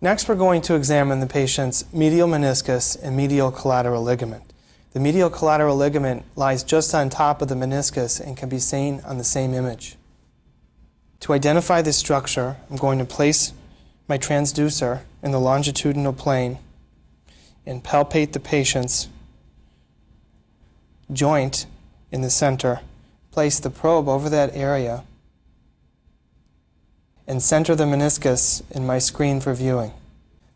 Next, we're going to examine the patient's medial meniscus and medial collateral ligament. The medial collateral ligament lies just on top of the meniscus and can be seen on the same image. To identify this structure, I'm going to place my transducer in the longitudinal plane and palpate the patient's joint in the center. Place the probe over that area and center the meniscus in my screen for viewing.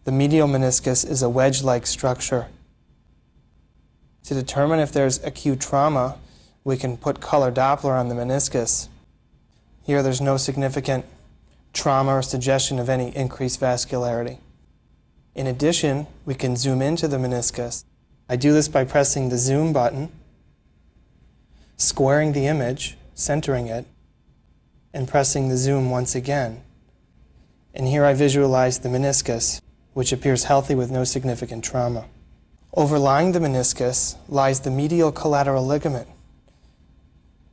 The medial meniscus is a wedge-like structure. To determine if there's acute trauma, we can put color Doppler on the meniscus. Here there's no significant trauma or suggestion of any increased vascularity. In addition, we can zoom into the meniscus. I do this by pressing the zoom button, squaring the image, centering it, and pressing the zoom once again. And here I visualize the meniscus, which appears healthy with no significant trauma. Overlying the meniscus lies the medial collateral ligament,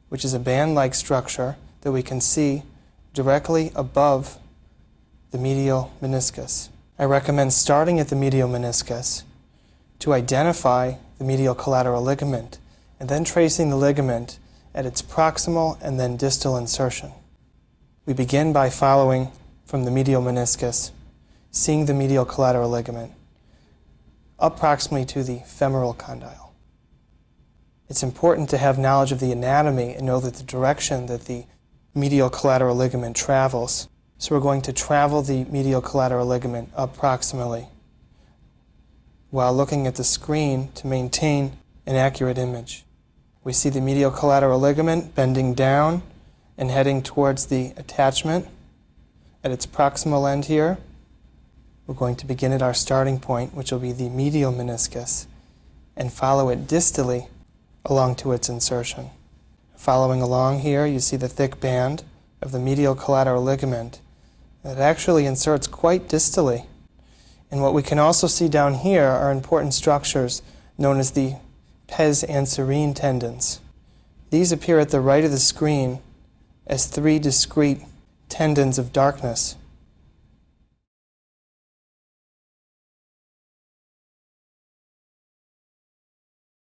which is a band-like structure that we can see directly above the medial meniscus. I recommend starting at the medial meniscus to identify the medial collateral ligament and then tracing the ligament at its proximal and then distal insertion. We begin by following from the medial meniscus, seeing the medial collateral ligament up proximally to the femoral condyle. It's important to have knowledge of the anatomy and know that the direction that the medial collateral ligament travels. So we're going to travel the medial collateral ligament up proximally while looking at the screen to maintain an accurate image. We see the medial collateral ligament bending down and heading towards the attachment at its proximal end here. We're going to begin at our starting point, which will be the medial meniscus, and follow it distally along to its insertion. Following along here, you see the thick band of the medial collateral ligament that actually inserts quite distally. And what we can also see down here are important structures known as the pes anserine tendons. These appear at the right of the screen as three discrete tendons of darkness.